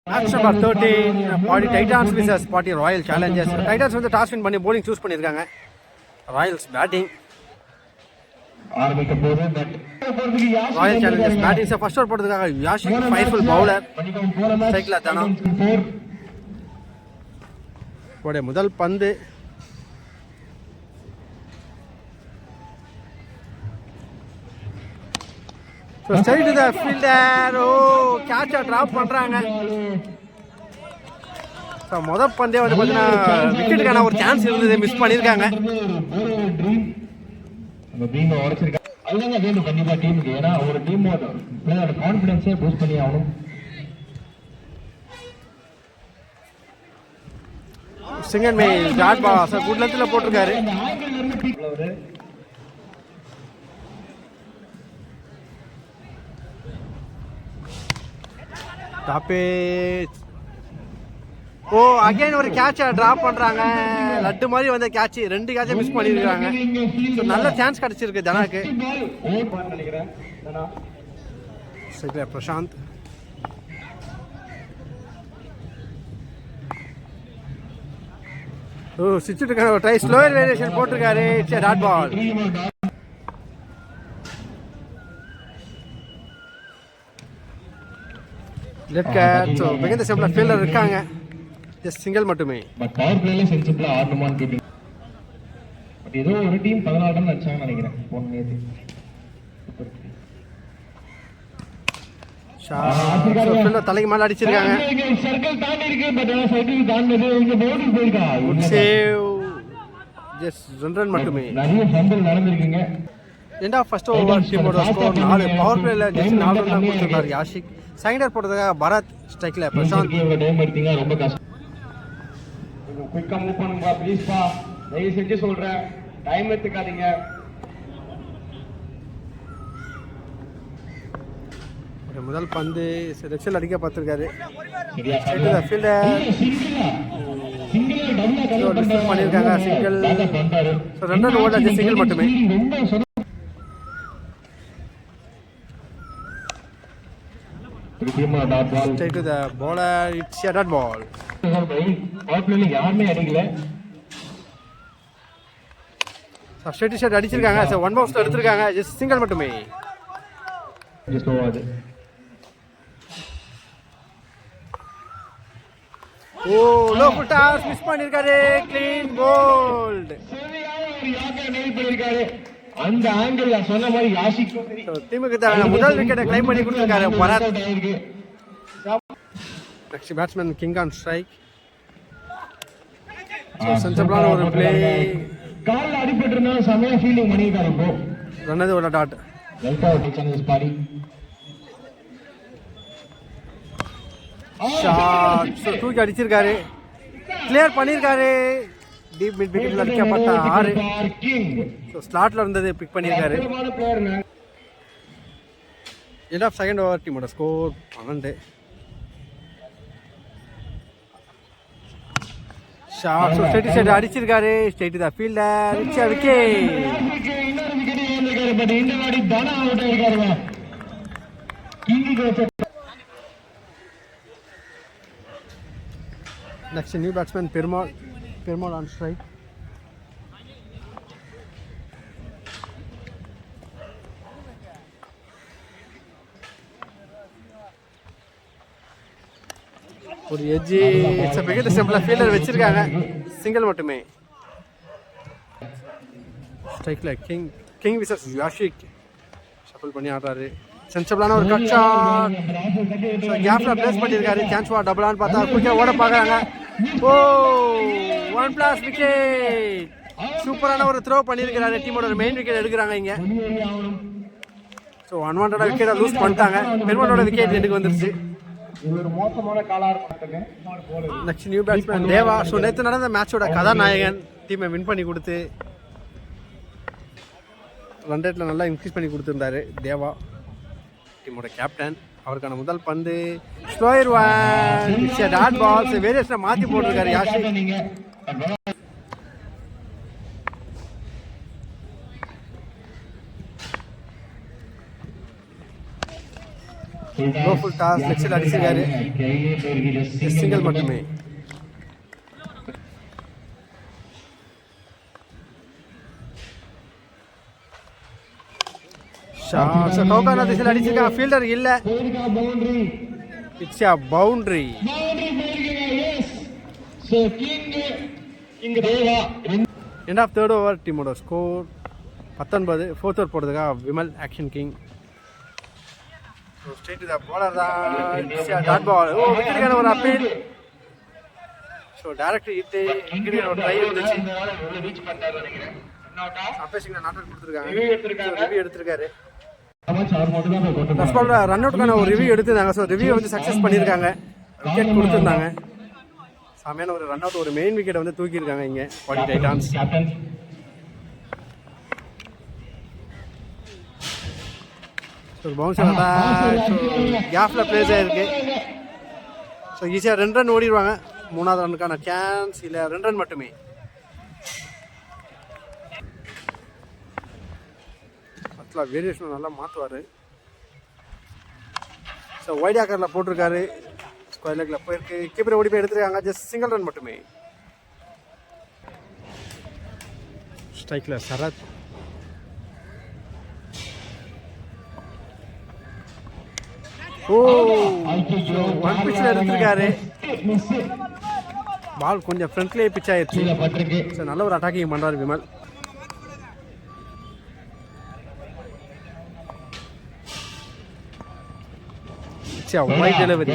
Match number 13, Party Titans vs Party Royal Challengers. Titans வந்து toss win பண்ணி bowling choose பண்ணிருக்காங்க. Royals batting. Royal Challengers batting first over போடுறதுக்காக Yashik ஃபைர்ஃபுல் bowler. ஸ்ட்ரைக்ல தானா. போட முதல் பந்து. So straight to the fielder. Oh, catch drop பண்றாங்க. So முதல் பந்தே வந்து பாத்தீங்கன்னா விக்கெட்டுக்கான ஒரு சான்ஸ் இருந்தது, மிஸ் பண்ணிருக்காங்க. அந்த டீம் உடைச்சிருக்காங்க. அதுதாங்க வேணும் கண்டிப்பா டீமுக்கு. ஏன்னா ஒரு டீம் பிளேயரோட கான்ஃபிடன்ஸே பூஸ்ட் பண்ணி ஆகணும். சிங்கன் மே டாட் பால் சார் குட் லென்த்ல போட்டுருக்காரு. டாப்பே. ஓ அகைன் ஒரு கேட்சை டிராப் பண்றாங்க. லட்டு மாதிரி வந்த கேட்ச், ரெண்டு கேட்சை மிஸ் பண்ணிருக்காங்க. நல்ல சான்ஸ் கிடைச்சிருக்கு தனாக்கு. சரி பிரசாந்த். ஓ சிச்சுட்டுக்கான ஒரு ட்ரை ஸ்லோயர் வேரியேஷன் போட்டிருக்காரு. It's a dot ball. Late cut. So மிகுந்த சிம்பிளா ஃபீல்டர் இருக்காங்க. ஜஸ்ட் சிங்கிள் மட்டுமே. பட் பவர் பிளேல சென்சிபிளா ஆடணுமான்னு கேட்டீங்க. பட் ஏதோ ஒரு டீம் 14 ரன் அடிச்சாங்கன்னு நினைக்கிறேன் போன நேத்து. ஷாட் தலைக்கு மேல அடிச்சிருக்காங்க. சர்க்கிள் தாண்டி இருக்கு. பட் சர்க்கிள் தாண்டது இங்க பவுலிங் போயிருக்கா. Good save. ஜஸ்ட் ரன் மட்டுமே. நிறைய ஃபம்பிள் நடந்துருக்குங்க. எண்ட் ஆஃப் ஃபர்ஸ்ட் ஓவர் டீமோட ஸ்கோர் 4. பவர் பிளேல ஜஸ்ட் 4 ரன் தான் கொடுத்திருக்காரு யாஷிக். செகண்டர் போட்டதுக்காக பரத், ஸ்ட்ரைக்ல பிரசாந்த். டைம் எடுத்தீங்க ரொம்ப கஷ்டம். கொஞ்சம் குயிக்கா மூவ் பண்ணுங்க ப்ளீஸ் பா. தயவு செஞ்சு சொல்றேன், டைம் எடுத்துக்காதீங்க. முதல் பந்து ரெக்ஸல் அடிக்க பார்த்திருக்காரு. பண்ணிருக்காங்க சிங்கிள். ரெண்டு ரன் ஓடல, சிங்கிள் மட்டுமே. Straight to the bowler, it's a dot ball. யாருமே அடிக்கல. ஸ்ட்ரைட் ஷாட் அடிச்சிருக்காங்க. சோ ஒன் பவுன்ஸ் எடுத்துருக்காங்க. ஜஸ்ட் சிங்கிள் மட்டுமே. Just over. ஓ லோ ஃபுல் டாஸ் மிஸ் பண்ணிருக்காரு. Clean bowled. சரியான ஒரு யாக்கர் நெயில் பண்ணிருக்காரு. அந்த ஆங்கிள் சொன்ன மாதிரி யாஷிக் டீமுக்கு தான் முதல் விக்கெட்டை கிளைம் பண்ணி கொடுத்திருக்காரு Bharath. Next batsman King on strike. சென்சிபிளான ஒரு ப்ளே. கால்ல அடிபட்டு இருந்தாலும் சமயம் ஃபீல்டிங் பண்ணிருக்காரு. இப்போ ரன்னது ஒரு டாட். வெல்ட் அவுட் சேனல்ஸ் பாடி. ஷாட் தூக்கி அடிச்சிருக்காரு. கிளியர் பண்ணிருக்காரு. டீப் மிட் விக்கெட்ல அடிக்கப்பட்ட 6. ஸோ ஸ்லாட்ல இருந்தது பிக் பண்ணியிருக்காரு. எண்ட் ஆஃப் செகண்ட் ஓவர் டீமோட ஸ்கோர் 12. ஷாட் ஸ்ட்ரைட் சைடு அடிச்சிருக்காரு. Straight the fielder. It's a wicket. இன்னொரு விக்கெட் ஏந்திருக்காரு. பட் இந்த வாட்டி தனா அவுட் ஆயிருக்காருங்க. King next new batsman Perumal on strike. ஒரு எஜ்ஜி மிகத்த சிம்பிளா ஃபீல்டர் வச்சிருக்காங்க. சிங்கிள் மட்டுமே. ஸ்ட்ரைக்ல கிங் விசஸ் யாஷிக் ஷஃபிள் பண்ணி ஆடுறாரு. சென்சிபிளான ஒரு கட் ஷாட். கேப்ல பிளேஸ் பண்ணிருக்காரு. சான்ஸ் ஃபார் டபுள் ஆன் பார்த்தா குயிக்கா ஓட பார்க்கறாங்க. ஓ 1+ விக்கெட். சூப்பரான ஒரு த்ரோ பண்ணிருக்காரு. டீமோட ஒரு மெயின் விக்கெட் எடுக்கறாங்க இங்க. சோ அன்வான்டடா விக்கெட் லூஸ் பண்ணிட்டாங்க. பெருமாளோட விக்கெட் எதுக்கு வந்துருச்சு. இது ஒரு மோசமான காலா இருக்குங்க. நெக்ஸ்ட் நியூ பேட்ஸ்மேன் தேவா. ஸோ நேற்று நடந்த மேட்சோட கதாநாயகன். டீமை வின் பண்ணி கொடுத்து ரன் ரேட்டில் நல்லா இன்க்ரீஸ் பண்ணி கொடுத்துருந்தாரு தேவா, டீமோட கேப்டன். அவருக்கான முதல் பந்து slower one. It's a dot ball. வேரியேஷனை மாற்றி போட்டிருக்காரு யாஷிக். லோ ஃபுல் டாஸ் லெக்ஸில் அடிச்சிருக்காரு. சிங்கிள் மட்டுமே. கவுகானா திசையில் அடிச்சிருக்காங்க. ஃபீல்டர் இல்ல. It's a boundary. End of third over, டீமோட ஸ்கோர் 19. ஃபோர்த் ஓவர் போடுறதுக்காக Vimal action King. Straight to the bowler தான். Dot ball. ஓ விக்கெட்டுக்கான ஒரு அப்பீல். So direct hit. விக்கெட்டுக்கான ஒரு ட்ரை இருந்துச்சு. அப்பேசிங்க நாட் அவுட் கொடுத்துருக்காங்க. ரிவ்யூ எடுத்திருக்காரு. ஃபர்ஸ்ட் பால்ல ரன் அவுட்கான ஒரு ரிவ்யூ எடுத்திருந்தாங்க. ஸோ ரிவ்யூ வந்து சக்ஸஸ் பண்ணியிருக்காங்க. விக்கெட் கொடுத்துருந்தாங்க. சாமியான ஒரு ரன் அவுட், ஒரு மெயின் விக்கெட்டை வந்து தூக்கியிருக்காங்க இங்கே பாடி டைட்டான்ஸ். ஒரு பவுன்சர் கேப்ல பிளேஸ் ஆயிருக்கு. ஸோ ஈஸியாக 2 ரன் ஓடிடுவாங்க. 3வது ரன்னுக்கான சான்ஸ் இல்லை, 2 ரன் மட்டுமே. ஃபர்ஸ்ட்ல வேரியேஷன் நல்லா மாற்றுவார். ஸோ ஒயிட் ஆக்கரில் போட்டிருக்காரு. ஸ்கொயர் லெக்கில் போயிருக்கு. கீப்பரை ஓடி போய் எடுத்துருக்காங்க. ஜஸ்ட் சிங்கிள் ரன் மட்டுமே. ஸ்ட்ரைக்கில் சரத். ஓ ஒன் பிச்சில் எடுத்திருக்காரு. பால் கொஞ்சம் ஃப்ரண்ட்லேயே பிச் ஆயிடுச்சு. ஸோ நல்ல ஒரு அட்டாக்கிங் பண்ணுறாரு விமல். Wide delivery.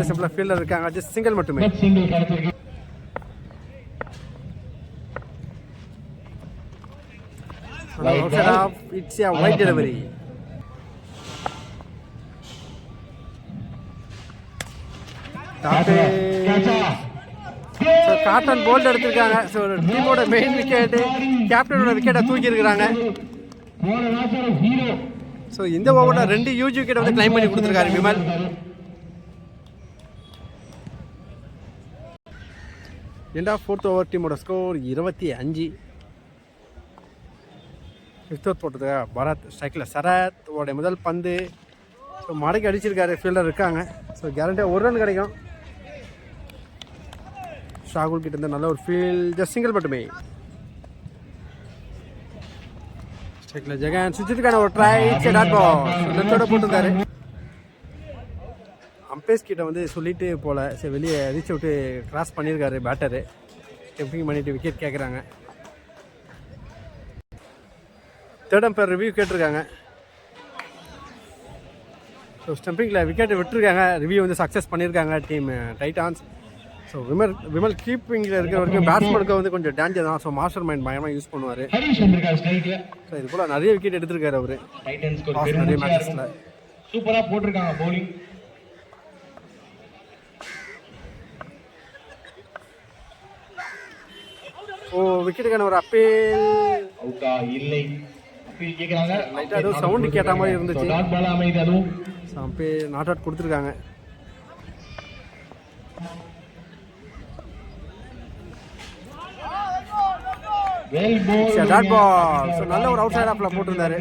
சிம்பிளா ஃபீல்டர் இருக்காங்க. ஜஸ்ட் சிங்கிள் மட்டுமே. It's a wide delivery. Caught and bowled எடுத்திருக்காங்க. ஸோ டீமோட மெயின் விக்கெட், கேப்டனோட விக்கெட்டை தூக்கி இருக்கிறாங்க. ஸோ இந்த ஓவரில் 2 யூஜி விக்கெட் வந்து கிளைம் பண்ணி கொடுத்துருக்காரு Vimal. End of 4th over, டீமோட ஸ்கோர் 25. 5th ஓவர் போட்டது பரத். ஸ்ட்ரைக்கில் சரத் ஓடைய முதல் பந்து. ஸோ மடக்கி அடிச்சிருக்காரு. ஃபீல்டர் இருக்காங்க. ஸோ கேரண்டியாக 1 ரன் கிடைக்கும். ஷாகுல் கிட்ட இருந்து நல்ல ஒரு ஃபீல். ஜஸ்ட் சிங்கிள் மட்டுமே. ஸ்ட்ரைக்கில் ஜெகன் சுஜித்துக்கான ஒரு ட்ரை. டாட் பால். லெஃப்டோட போட்டிருந்தாரு. அம்பேஸ் கிட்ட வந்து சொல்லிட்டு போல. சரி வெளியே ரீச் விட்டு கிராஸ் பண்ணியிருக்காரு பேட்டரு. ஸ்டெம்பிங் பண்ணிட்டு விக்கெட் கேட்குறாங்க. தேர்ட் அம்பையர் ரிவ்யூ கேட்டிருக்காங்க. ஸோ ஸ்டம்பிங்கில் விக்கெட்டை விட்டுருக்காங்க. ரிவ்யூ வந்து சக்ஸஸ் பண்ணியிருக்காங்க டீம் டைட்டான்ஸ். ஸோ விமல் கீப்பிங்கில் இருக்கிற வரைக்கும் பேட்ஸ்மேனுக்கு வந்து கொஞ்சம் டேஞ்சர் தான். ஸோ மாஸ்டர் மைண்ட் பயமாக யூஸ் பண்ணுவார். ஸோ இது போல் நிறைய விக்கெட் எடுத்திருக்காரு அவர் நிறைய மேட்சஸில். சூப்பராக போட்டிருக்காங்க பவுலிங். ஓ விக்கெட்டுக்கான ஒரு அப்பீல். அவுட்டா இல்லை, அப்பீல் கேக்குறாங்க. லைட்டா ஏதோ சவுண்ட் கேட்ட மாதிரி இருந்துச்சு. டாட் பால் அமைது. அதுவும் அப்பீல் நாட் அவுட் கொடுத்துருக்காங்க. Well ball. Dot ball. So நல்ல ஒரு அவுட் சைட் ஆஃப்ல போட்டிருந்தாரு.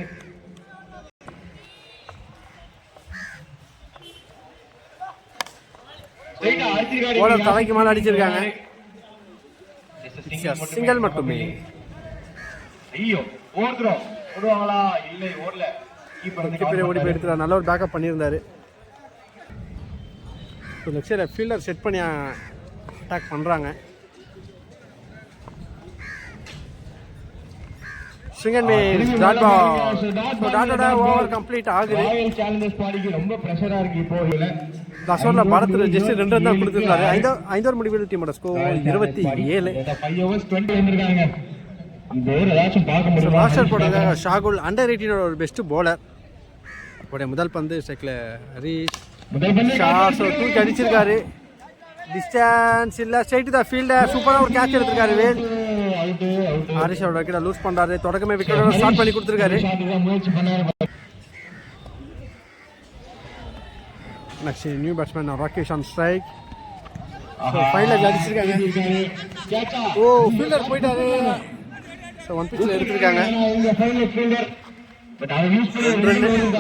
போலர் தலைக்கு மேலே அடிச்சிருக்காங்க. சிங்கிள் மட்டுமே. ஐயோ ஓடுறோம். ஓடுவாங்களா? இல்லை ஓடல. கீப்பர் ஓடி போய் எடுத்துறாரு. நல்ல ஒரு பேக்கப் பண்ணியிருந்தாரு. ஸோ லெஃப்ட் சைடில் ஃபீல்டர் செட் பண்ணி அட்டாக் பண்ணுறாங்க. Swing miss. Dot ball. So டாட்டோட ஓவர் கம்ப்ளீட் ஆகுது. ராயல் சேலஞ்சர்ஸ் பாடிக்கு ரொம்ப ப்ரெஷரா இருக்கு இப்போ. தசோரில் பரத் ஜஸ்ட் 2 ரன் தான் கொடுத்துருக்காரு. 5 ஓவர் முடிவில் டீமோட ஸ்கோர் 27. 5 overs 20 வந்திருக்காங்க. இந்த ஓவர் ஏதாச்சும் பார்க்க முடியும். மாஸ்டர் போட்டதாக ஷாகுல் அண்டர் 18 ஒரு பெஸ்ட் போலர். உடைய முதல் பந்து ஸ்ட்ரைக்கில் ஹரீஷ் ஷாட். ஸோ தூக்கி அடிச்சிருக்காரு. டிஸ்டன்ஸ் இல்லை, ஸ்ட்ரைட் தான் ஃபீல்டர். சூப்பராக ஒரு கேட்ச் எடுத்திருக்காரு வேல். ஹரிஷோட விக்கெட்டை லூஸ் பண்ணுறாரு. தொடக்கமே விக்கெட்டோட ஸ்டார்ட் பண்ணி கொடுத்துருக்காரு. Next new batsman Rakesh on strike. Final அடிச்சிருக்காங்க. ஓ ஃபீல்டர் போயிட்டாரு. ஸோ 1 பிச்சில் எடுத்திருக்காங்க.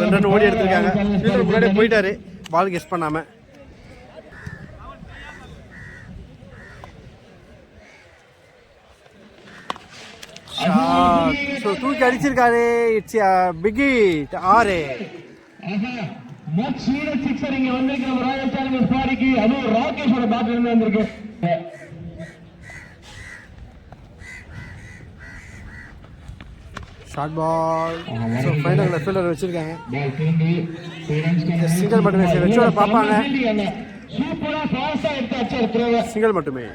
2 ரன் ஓடி எடுத்திருக்காங்க. ஃபீல்டர் முன்னாடியே போயிட்டாரு பால் கெஸ் பண்ணாம. ஸோ தூக்கி அடிச்சிருக்காரு. It's big hit 6. சிக்ஸர் இங்க வந்திருக்கு நம்ம ராயல் சேலஞ்சர்ஸ் பாடிக்கு. அதுவும் ராகேஷோட பேட்ல இருந்து வந்திருக்கு. Short ball. So final fielder வச்சிருக்காங்க. சிங்கிள் மட்டுமே வச்சோட பார்ப்பாங்க. சூப்பரா ஃபாஸ்டா எடுத்து அடிச்சாரு. சிங்கிள் மட்டுமே.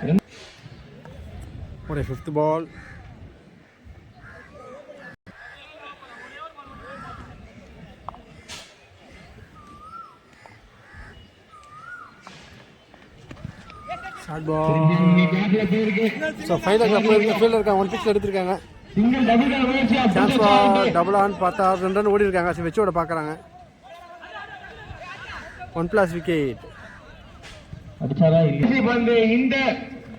ஒரு 5th ball. Short ball. So final fielder 1 பிச்சில் எடுத்திருக்காங்க. சான்ஸ் டபுள் ஆன் பார்த்தா 2 ரன் ஓடி இருக்காங்க. சரி வச்சோட பார்க்குறாங்க. 1+ விக்கெட். இந்த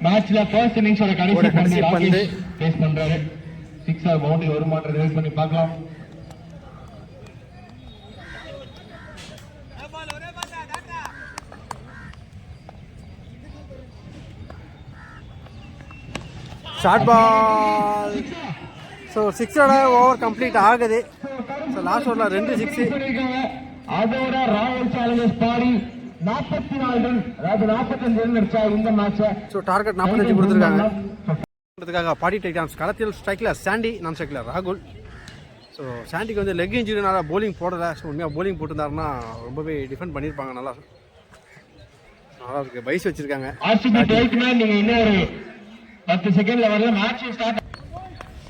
மேட்ச்ல ஃபர்ஸ்ட் இன்னிங்ஸோட கடைசி பந்து ஃபேஸ் பண்றாரு. 6 ஆர் பவுண்டரி வருமானத்தை வெயிட் பண்ணி பார்க்கலாம். Short ball. ஸோ 6ஓட ஓவர் கம்ப்ளீட் ஆகுது. ஸோ லாஸ்ட் ஓவரில் 2 6. அதோட ராயல் சேலஞ்சர்ஸ் பாடி 44 ரன், அதாவது 45 ரன் அடிச்சா இந்த மேட்சை. ஸோ டார்கெட் 45 கொடுத்துருக்காங்க. பாடி டைட்டான்ஸ் களத்தில் ஸ்ட்ரைக்கில் சாண்டி, நான் ஸ்ட்ரைக்கில் ராகுல். ஸோ சாண்டிக்கு வந்து லெக் இன்ஜுரினால போலிங் போடலை. ஸோ உண்மையாக போலிங் போட்டிருந்தாருன்னா ரொம்பவே டிஃபெண்ட் பண்ணியிருப்பாங்க. நல்லா இருக்கு. பைஸ் வச்சிருக்காங்க. நீங்கள் இன்னொரு 10 செகண்ட்ல வரல. Match start.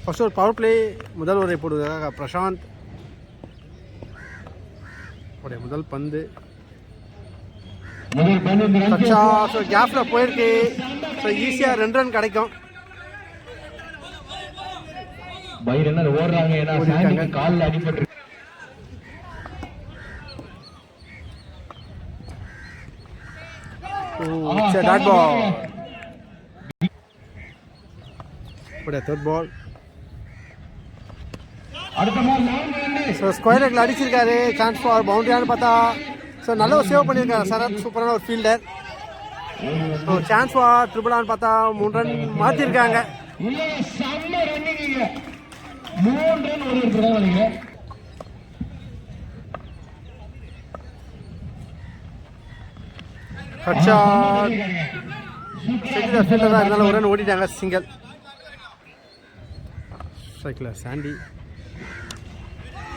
ஃபர்ஸ்ட் ஒரு பவர் பிளே. முதல் ஓவரை போடுவதற்காக பிரசாந்த். முதல் பந்து கேப்ல போயிருக்கு. ஸோ ஈஸியாக 2 ரன் கிடைக்கும். ஓடுறாங்க. ஏன்னா காலில் அடிபட்டு. Dot ball. Third ball. So square லெக்ல அடிச்சிருக்காரு. சான்ஸ் ஃபார் பவுண்டரியானு பார்த்தா ஸோ நல்ல ஒரு சேவ் பண்ணியிருக்காரு சரத். சூப்பரான ஒரு fielder. So chance for triple on பார்த்தா 3 ரன் மாற்றிருக்காங்க. ஃபீல்டர் தான் இருந்தாலும் 1 ரன் ஓடிட்டாங்க. சிங்கிள். ஸ்ட்ரைக்கில் சாண்டி.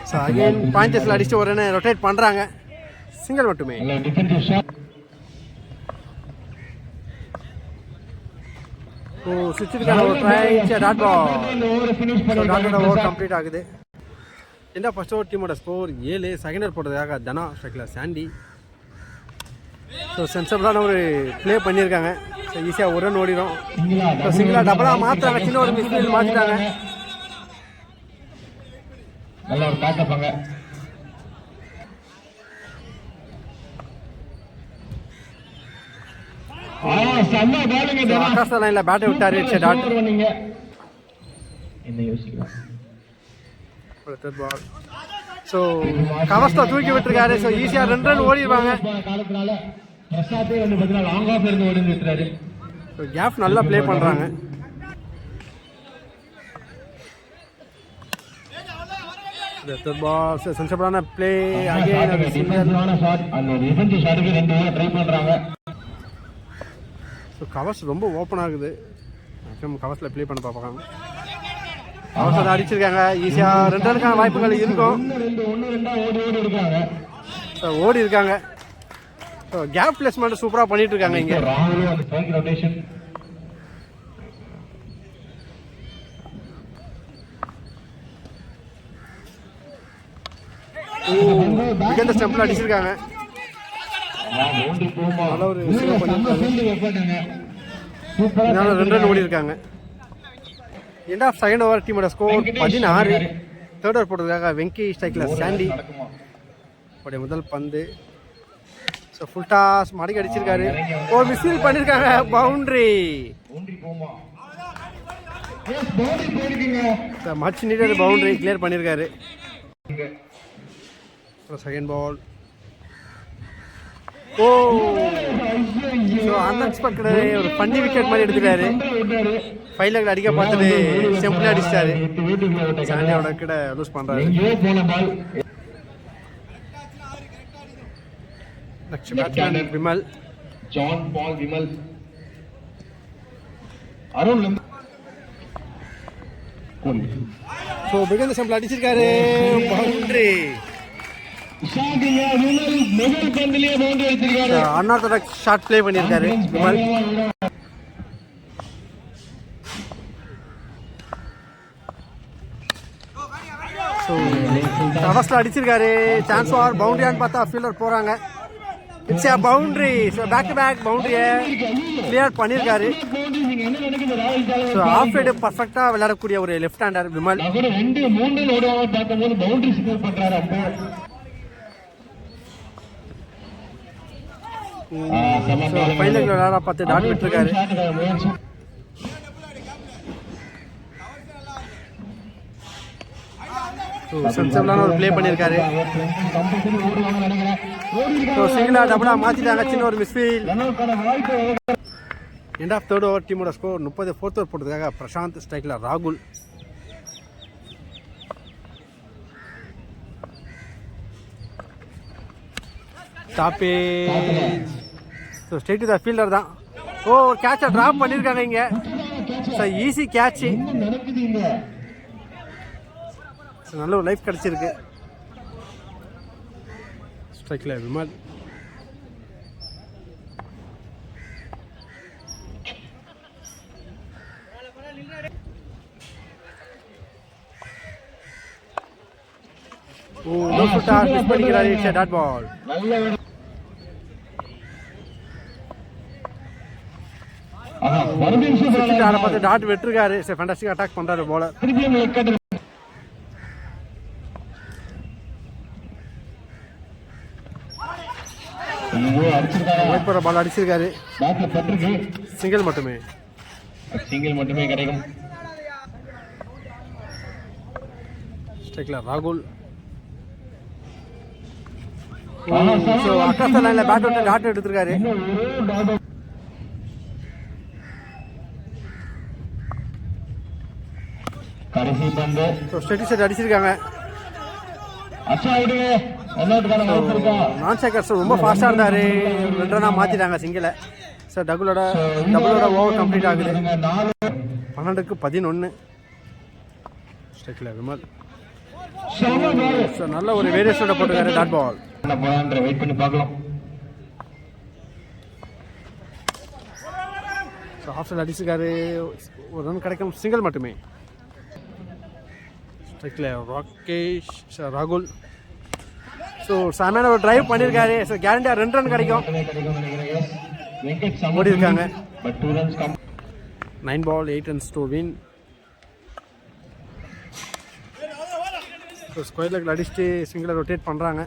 ஸோ அகைன் பாயிண்டர்ஸில் அடிச்சுட்டு 1 ரன் ரொட்டேட் பண்ணுறாங்க. சிங்கிள் மட்டுமே. ஓ சுவிட்சுக்கான ஒரு ட்ரை. Dot ball. டாட்டோட ஓவர் கம்ப்ளீட் ஆகுது. இந்த ஃபர்ஸ்ட் ஓவர் டீமோட ஸ்கோர் 7. செகண்ட் ஓவர் போட்டதுக்காக தனா, ஸ்ட்ரைக்கில் சாண்டி. ஸோ சென்சபிளான ஒரு ப்ளே பண்ணியிருக்காங்க. ஸோ ஈஸியாக 1 ரன் ஓடிடும். ஸோ சிங்கிளாக டபுளாக மாற்றுறாங்க. சின்ன ஒரு மிஸ்ஃபீல்ட் மாற்றிட்டாங்க. நல்ல ஒரு பேக்கப்பாங்க. ஆகாஷ் லைன்ல பேட்டை விட்டாரு. டாட். என்ன யோசிக்கலாம். ஸோ கவஸ்தா தூக்கி விட்டுருக்காரு. ஸோ ஈஸியாக 2 ரன் ஓடிடுவாங்க. காலத்தினால பிரசாத்தே வந்து பார்த்தீங்கன்னா லாங் ஆஃப் இருந்து ஓடி விட்டுறாரு. ஸோ கேப் நல்லா ப்ளே பண்ணுறாங்க. சென்சபிளான ப்ளே. ஸோ கவர்ஸ் ரொம்ப ஓப்பன் ஆகுது. மேக்ஸிமம் கவர்ஸில் ப்ளே பண்ண பார்ப்பாங்க. கவர்ஸ் அதை அடிச்சிருக்காங்க. ஈஸியாக 2 ரனுக்கான வாய்ப்புகள் இருக்கும். ஸோ ஓடி இருக்காங்க. ஸோ கேப் பிளேஸ்மெண்ட் சூப்பராக பண்ணிட்டு இருக்காங்க இங்கே. விகேந்த ஸ்டெம்பில் அடிச்சிருக்காங்க. நல்ல ஒரு 2 ரன் ஓடி இருக்காங்க. எண்ட் ஆஃப் செகண்ட் ஓவர் டீமோட ஸ்கோர் 16. தேர்ட் ஓவர் போட்டதுக்காக வெங்கி, ஸ்ட்ரைக்கில் சாண்டி. முதல் பந்து ஸோ ஃபுல் டாஸ் மடக்கி அடிச்சிருக்காரு. ஒரு மிஸ்ஃபீல் பண்ணியிருக்காங்க. Boundary. Much needed boundary clear பண்ணியிருக்காரு. Second ball. ஓ ஸோ அன்எக்ஸ்பெக்டட் ஒரு பன்னி விக்கெட் மாதிரி எடுத்துட்டாரு. 5 லெக் அடிக்க பார்த்துட்டு சிம்பிளா அடிச்சிட்டாரு. சாண்டியோட கிட்ட லூஸ் பண்றாரு. Next batsman Vimal. John Paul Vimal. Arun so பிகந்த சிம்பிள் அடிச்சிருக்காரு. பவுண்டரி. அன்ஆர்த்தடாக்ஸ் ஷாட் ப்ளே பண்ணியிருக்காரு விமல். ஸோ கவர்ஸில் அடிச்சிருக்காரு. சான்ஸ் ஃபார் பவுண்டரியான்னு பார்த்தா ஃபீல்டர் போகிறாங்க. It's a boundary. So back to back பவுண்டரியை கிளியர் பண்ணியிருக்காரு. ஸோ ஆஃப் ரைடு பர்ஃபெக்டாக விளையாடக்கூடிய ஒரு லெஃப்ட் ஹேண்டர் விமல். ஃபைனல் விளையாட பார்த்து டாட் விட்டுருக்காரு. சென்சபிளான ஒரு ப்ளே பண்ணியிருக்காரு. சிங்கிளா டபுளா மாற்றிட்டாங்க. சின்ன ஒரு misfield. End of third over டீமோட ஸ்கோர் 30. ஃபோர்த் ஓவர் போட்டதுக்காக பிரசாந்த் ஸ்ட்ரைக்கில் ராகுல். டாப்பே. So straight to the fielder தான். ஓ ஒரு கேட்சை ட்ராப் பண்ணியிருக்காங்க இங்கே. So easy catch. நல்ல ஒரு லைஃப் கிடச்சிருக்கு. ஸ்ட்ரைக்கில் விமல். நோ ஃபுட்டா மிஸ் பண்ணிக்கிறாரு. It's a dot ball. பார்த்து டாட் வெட்டிருக்காரு. ஃபேண்டாஸ்டிக் அட்டாக் பண்றாரு போலர். பால் அடிச்சிருக்காரு. சிங்கிள் மட்டுமே. சிங்கிள் மட்டுமே கிடைக்கும். ஸ்ட்ரைக்ல ராகுல். அக்காச லைன்ல பேட் விட்டு டாட் எடுத்திருக்காரு. கடைசி பந்து. ஸ்டெடி செட் அடிச்சிருக்காங்க. நான் சேகர் ரொம்ப ஃபாஸ்டா இருந்தாரு. 2 ரன்னா மாத்திட்டாங்க சிங்கிள. சார் டபுளோட ஓவர் கம்ப்ளீட் ஆகுது. 12க்கு 11. ஸ்ட்ரைக்ல விமல். நல்ல ஒரு வேரியேஷனோட போட்டுருக்காரு. Dot ball. வெயிட் பண்ணி பார்க்கலாம். ஆஃப் சைட் அடிச்சிருக்காரு. ஒரு ரன் கிடைக்கும். சிங்கிள் மட்டுமே. ஸ்ட்ரைக்ல ராகேஷ் ராகுல். ஸோ சாமியான ஒரு டிரைவ் பண்ணியிருக்காரு. ஸோ கேரண்டியாக 2 ரன் கிடைக்கும். ஓடி இருக்காங்க. 9 ball 8 runs to win. So square லெக்கில் அடிச்சுட்டு சிங்கிளை ரொட்டேட் பண்ணுறாங்க.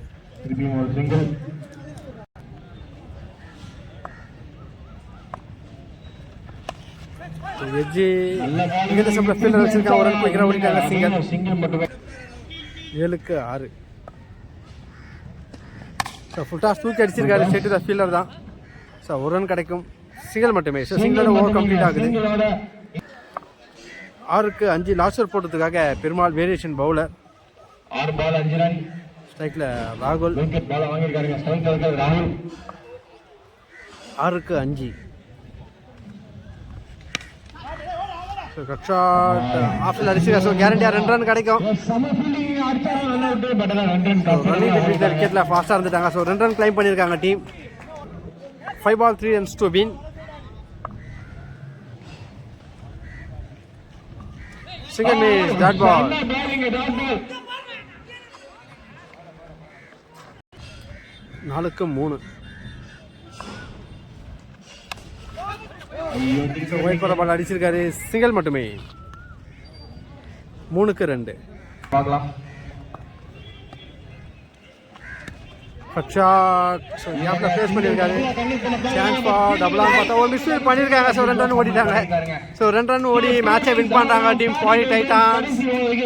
எஜ்ஜி இங்கே சம்பளம் ஃபீல்டர் வச்சிருக்காங்க. ஒரு ரன் போய்க்கிற ஓடிட்டாங்க. சிங்கிள் 7க்கு 6. ஸோ ஃபுல் டாஸ் தூக்கி அடிச்சிருக்காரு. ஸ்ட்ரெயிட் டு ஃபீல்டர் தான். ஸோ ஒரு ரன் கிடைக்கும். சிங்கிள் மட்டுமே. ஸோ சிங்கிளோட ஓவர் கம்ப்ளீட் ஆகுது. 6க்கு 5 லாஸ்ட் ஓவர் போட்டதுக்காக Perumal variation bowler. 6 ball 5 run. ஸ்ட்ரைக்ல ராகுல். 6க்கு 5. ஸோ கட் ஷாட் ஆஃப்ல அடிச்சிருக்காரு. ஸோ கேரண்டியாக 2 ரன் கிடைக்கும். விக்கெட்ல ஃபாஸ்டா இருந்துட்டாங்க. ஸோ 2 ரன் கிளைம் பண்ணியிருக்காங்க team. 5 ball 3 runs to win. Single miss. Dot ball. 4க்கு 3. ஒயிட் பர பால் அடிச்சிருக்காரு. சிங்கிள் மட்டுமே. 3க்கு 2. Cut shot. ஸோ கேப்ல பேஸ் பண்ணியிருக்காரு. சான்ஸ் ஃபார் டபுள் ஆன் பார்த்தா ஒரு மிஸ் பண்ணியிருக்காங்க. ஸோ 2 ரன் ஓடிட்டாங்க. ஸோ 2 ரன் ஓடி மேட்சை வின் பண்ணுறாங்க டீம் பாடி டைட்டான்ஸ்.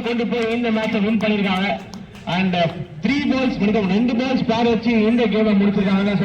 கொண்டு போய் இந்த மேட்சை வின் பண்ணிருக்காங்க. அண்ட் 3 பால்ஸ் 2 பால்ஸ் பேர் வச்சு இந்த கேமை முடிச்சிருக்காங்க.